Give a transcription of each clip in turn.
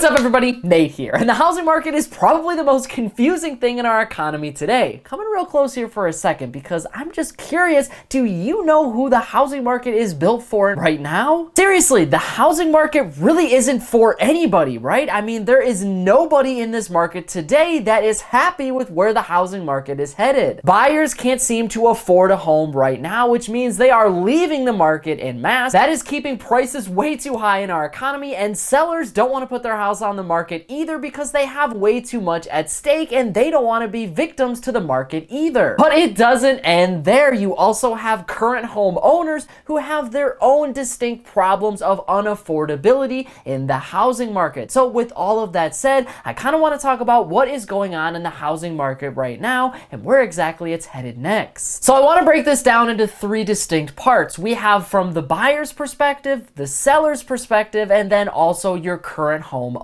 What's up everybody, Nate here, and the housing market is probably the most confusing thing in our economy today. Coming real close here for a second because I'm just curious, do you know who the housing market is built for right now? Seriously, the housing market really isn't for anybody, right? I mean, there is nobody in this market today that is happy with where the housing market is headed. Buyers can't seem to afford a home right now, which means they are leaving the market en masse. That is keeping prices way too high in our economy, and sellers don't want to put their house on the market either because they have way too much at stake and they don't want to be victims to the market either. But it doesn't end there. You also have current homeowners who have their own distinct problems of unaffordability in the housing market. So with all of that said, I kind of want to talk about what is going on in the housing market right now and where exactly it's headed next. So I want to break this down into three distinct parts. We have from the buyer's perspective, the seller's perspective, and then also your current homeowners.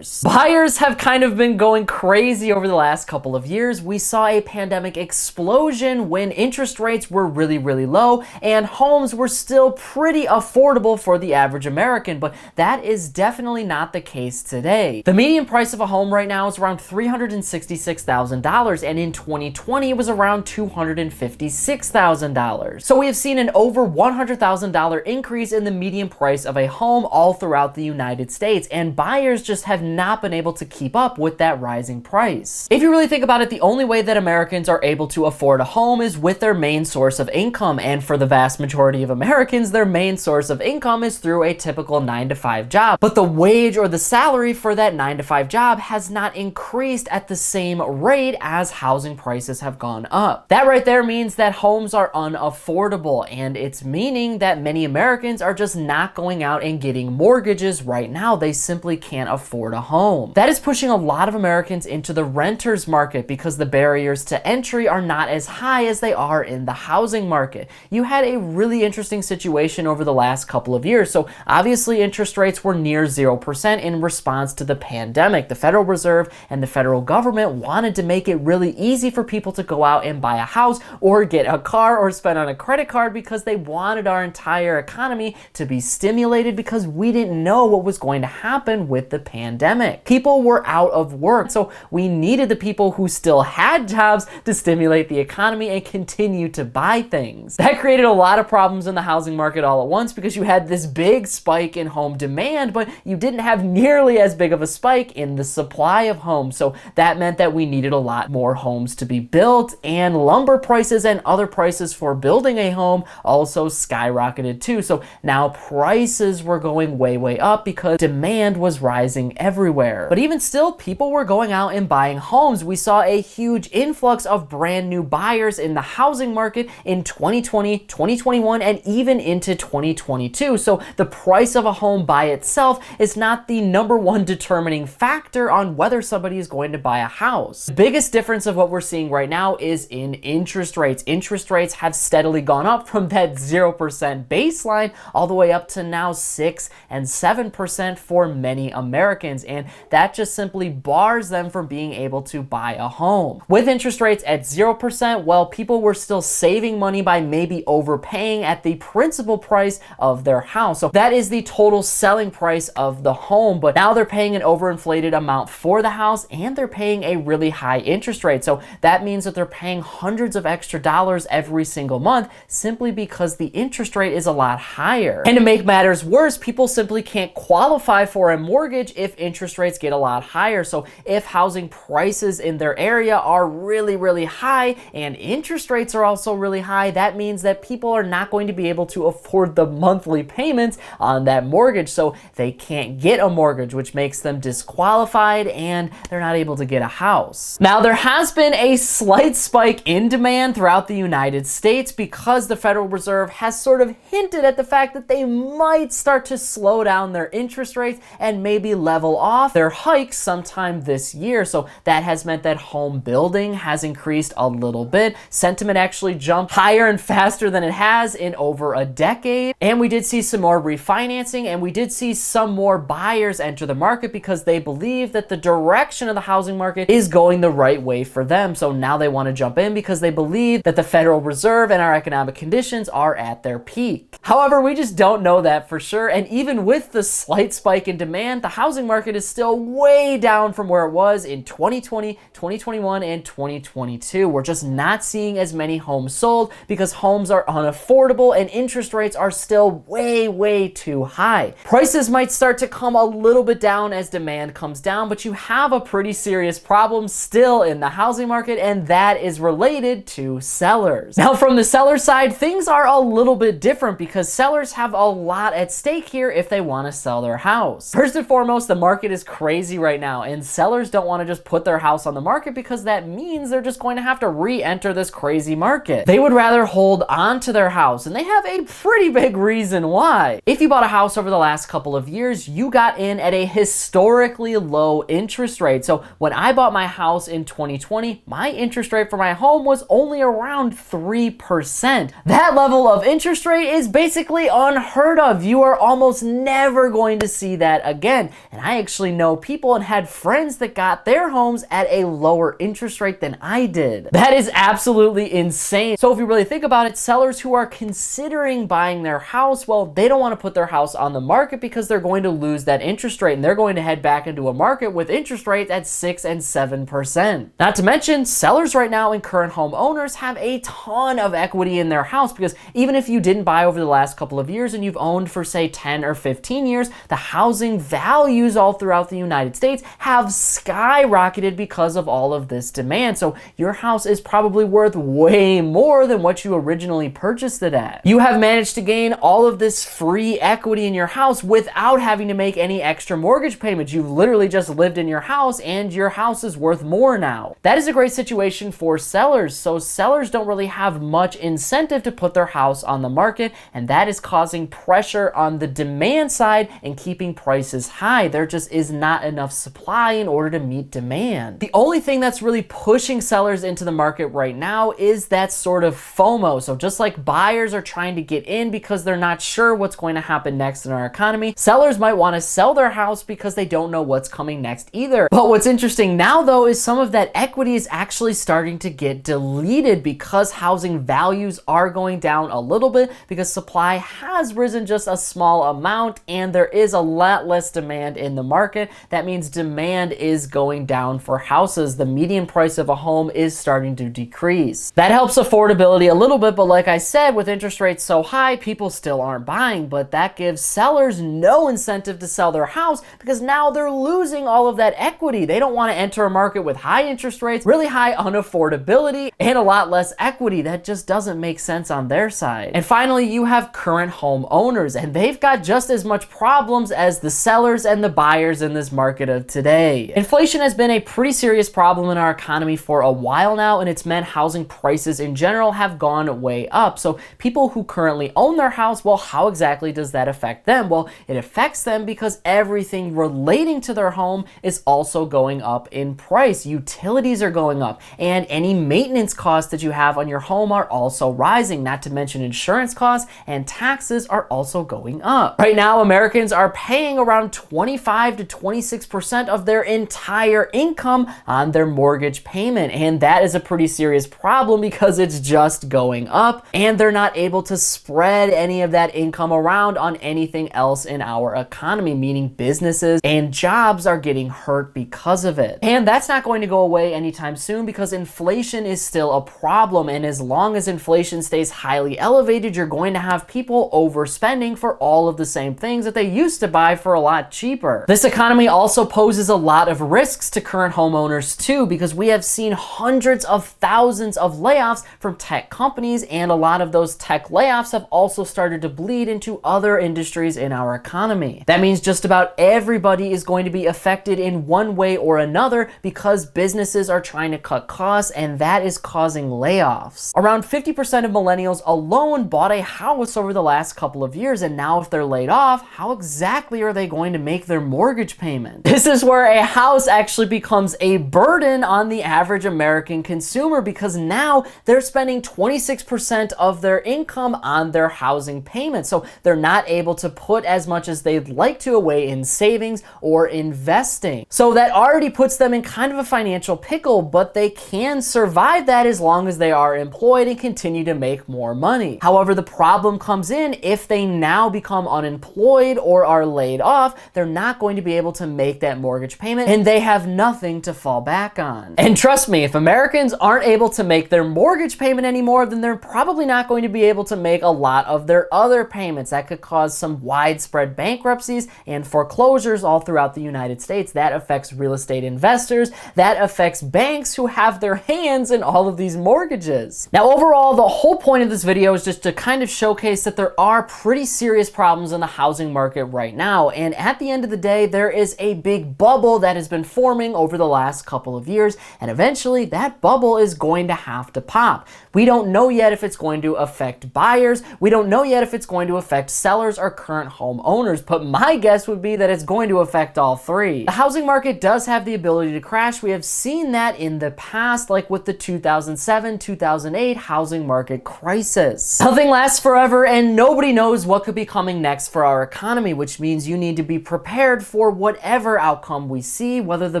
Buyers have kind of been going crazy over the last couple of years. We saw a pandemic explosion when interest rates were really low and homes were still pretty affordable for the average American, but that is definitely not the case today. The median price of a home right now is around $366,000, and in 2020 it was around $256,000. So we have seen an over $100,000 increase in the median price of a home all throughout the United States, and buyers just have not been able to keep up with that rising price. If you really think about it, the only way that Americans are able to afford a home is with their main source of income, and for the vast majority of Americans, their main source of income is through a typical 9-to-5 job. But the wage or the salary for that 9-to-5 job has not increased at the same rate as housing prices have gone up. That right there means that homes are unaffordable, and it's meaning that many Americans are just not going out and getting mortgages right now. They simply can't afford a home. That is pushing a lot of Americans into the renters market because the barriers to entry are not as high as they are in the housing market. You had a really interesting situation over the last couple of years. So obviously interest rates were near 0% in response to the pandemic. The Federal Reserve and the federal government wanted to make it really easy for people to go out and buy a house or get a car or spend on a credit card because they wanted our entire economy to be stimulated because we didn't know what was going to happen with the pandemic. People were out of work, so we needed the people who still had jobs to stimulate the economy and continue to buy things. That created a lot of problems in the housing market all at once because you had this big spike in home demand, but you didn't have nearly as big of a spike in the supply of homes. So that meant that we needed a lot more homes to be built, and lumber prices and other prices for building a home also skyrocketed too. So now prices were going way up because demand was rising everywhere. But even still, people were going out and buying homes. We saw a huge influx of brand new buyers in the housing market in 2020, 2021, and even into 2022. So the price of a home by itself is not the #1 determining factor on whether somebody is going to buy a house. The biggest difference of what we're seeing right now is in interest rates. Interest rates have steadily gone up from that 0% baseline all the way up to now 6 and 7% for many Americans, and that just simply bars them from being able to buy a home. With interest rates at 0%, well, people were still saving money by maybe overpaying at the principal price of their house. So that is the total selling price of the home, but now they're paying an overinflated amount for the house and they're paying a really high interest rate. So that means that they're paying hundreds of extra dollars every single month simply because the interest rate is a lot higher. And to make matters worse, people simply can't qualify for a mortgage if interest rates get a lot higher. So if housing prices in their area are really high and interest rates are also really high, that means that people are not going to be able to afford the monthly payments on that mortgage. So they can't get a mortgage, which makes them disqualified and they're not able to get a house. Now, there has been a slight spike in demand throughout the United States because the Federal Reserve has sort of hinted at the fact that they might start to slow down their interest rates and maybe level off their hikes sometime this year. So that has meant that home building has increased a little bit. Sentiment actually jumped higher and faster than it has in over a decade. And we did see some more refinancing, and we did see some more buyers enter the market because they believe that the direction of the housing market is going the right way for them. So now they want to jump in because they believe that the Federal Reserve and our economic conditions are at their peak. However, we just don't know that for sure. And even with the slight spike in demand, the housing market is still way down from where it was in 2020, 2021, and 2022. We're just not seeing as many homes sold because homes are unaffordable and interest rates are still way too high. Prices might start to come a little bit down as demand comes down, but you have a pretty serious problem still in the housing market, and that is related to sellers. Now, from the seller side, things are a little bit different because sellers have a lot at stake here if they want to sell their house. First and foremost, the market is crazy right now, and sellers don't want to just put their house on the market because that means they're just going to have to re-enter this crazy market. They would rather hold on to their house, and they have a pretty big reason why. If you bought a house over the last couple of years, you got in at a historically low interest rate. So when I bought my house in 2020, my interest rate for my home was only around 3%. That level of interest rate is basically unheard of. You are almost never going to see that again. And I actually know people and had friends that got their homes at a lower interest rate than I did. That is absolutely insane. So if you really think about it, sellers who are considering buying their house, well, they don't want to put their house on the market because they're going to lose that interest rate and they're going to head back into a market with interest rates at 6 and 7%. Not to mention, sellers right now and current homeowners have a ton of equity in their house because even if you didn't buy over the last couple of years and you've owned for say 10 or 15 years, the housing values all throughout the United States have skyrocketed because of all of this demand. So your house is probably worth way more than what you originally purchased it at. You have managed to gain all of this free equity in your house without having to make any extra mortgage payments. You've literally just lived in your house and your house is worth more now. That is a great situation for sellers. So sellers don't really have much incentive to put their house on the market, and that is causing pressure on the demand side and keeping prices high. There just is not enough supply in order to meet demand. The only thing that's really pushing sellers into the market right now is that sort of FOMO. So just like buyers are trying to get in because they're not sure what's going to happen next in our economy, sellers might want to sell their house because they don't know what's coming next either. But what's interesting now though is some of that equity is actually starting to get deleted because housing values are going down a little bit because supply has risen just a small amount and there is a lot less demand in the market. That means demand is going down for houses. The median price of a home is starting to decrease. That helps affordability a little bit, but like I said, with interest rates so high, people still aren't buying, but that gives sellers no incentive to sell their house because now they're losing all of that equity. They don't want to enter a market with high interest rates, really high unaffordability, and a lot less equity. That just doesn't make sense on their side. And finally, you have current homeowners, and they've got just as much problems as the sellers and the buyers in this market of today. Inflation has been a pretty serious problem in our economy for a while now, and it's meant housing prices in general have gone way up. So people who currently own their house, well, how exactly does that affect them? Well, it affects them because everything relating to their home is also going up in price. Utilities are going up, and any maintenance costs that you have on your home are also rising, not to mention insurance costs and taxes are also going up. Right now, Americans are paying around 25 to 26% of their entire income on their mortgage payment, and that is a pretty serious problem because it's just going up and they're not able to spread any of that income around on anything else in our economy, meaning businesses and jobs are getting hurt because of it. And that's not going to go away anytime soon because inflation is still a problem, and as long as inflation stays highly elevated, you're going to have people overspending for all of the same things that they used to buy for a lot cheaper. This economy also poses a lot of risks to current homeowners too, because we have seen hundreds of thousands of layoffs from tech companies, and a lot of those tech layoffs have also started to bleed into other industries in our economy. That means just about everybody is going to be affected in one way or another because businesses are trying to cut costs, and that is causing layoffs. Around 50% of millennials alone bought a house over the last couple of years, and now if they're laid off, how exactly are they going to make their mortgage payment? This is where a house actually becomes a burden on the average American consumer because now they're spending 26% of their income on their housing payment. So they're not able to put as much as they'd like to away in savings or investing. So that already puts them in kind of a financial pickle, but they can survive that as long as they are employed and continue to make more money. However, the problem comes in if they now become unemployed or are laid off, they're not going to be able to make that mortgage payment, and they have nothing to fall back on. And trust me, if Americans aren't able to make their mortgage payment anymore, then they're probably not going to be able to make a lot of their other payments. That could cause some widespread bankruptcies and foreclosures all throughout the United States. That affects real estate investors. That affects banks who have their hands in all of these mortgages. Now, overall, the whole point of this video is just to kind of showcase that there are pretty serious problems in the housing market right now. And at the end of the day, there is a big bubble that has been forming over the last couple of years. And eventually that bubble is going to have to pop. We don't know yet if it's going to affect buyers. We don't know yet if it's going to affect sellers or current homeowners, but my guess would be that it's going to affect all three. The housing market does have the ability to crash. We have seen that in the past, like with the 2007-2008 housing market crisis. Nothing lasts forever, and nobody knows what could be coming next for our economy, which means you need to be prepared for whatever outcome we see, whether the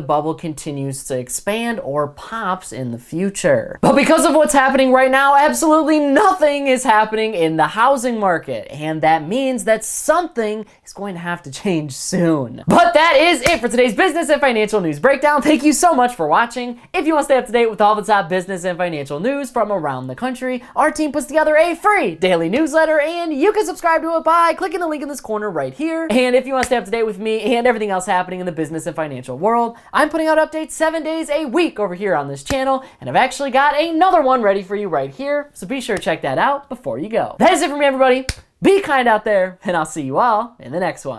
bubble continues to expand or pops in the future. But because of what's happening right now, absolutely nothing is happening in the housing market, and that means that something is going to have to change soon. But that is it for today's business and financial news breakdown. Thank you so much for watching. If you want to stay up to date with all the top business and financial news from around the country, our team puts together a free daily newsletter, and you can subscribe to it by clicking the link in this corner right here. And if you want to stay up to date with me and everything else happening in the business and financial world, I'm putting out updates 7 days a week over here on this channel, and I've actually got another one ready for you right here, so be sure to check that out before you go. That is it for me, everybody. Be kind out there, and I'll see you all in the next one.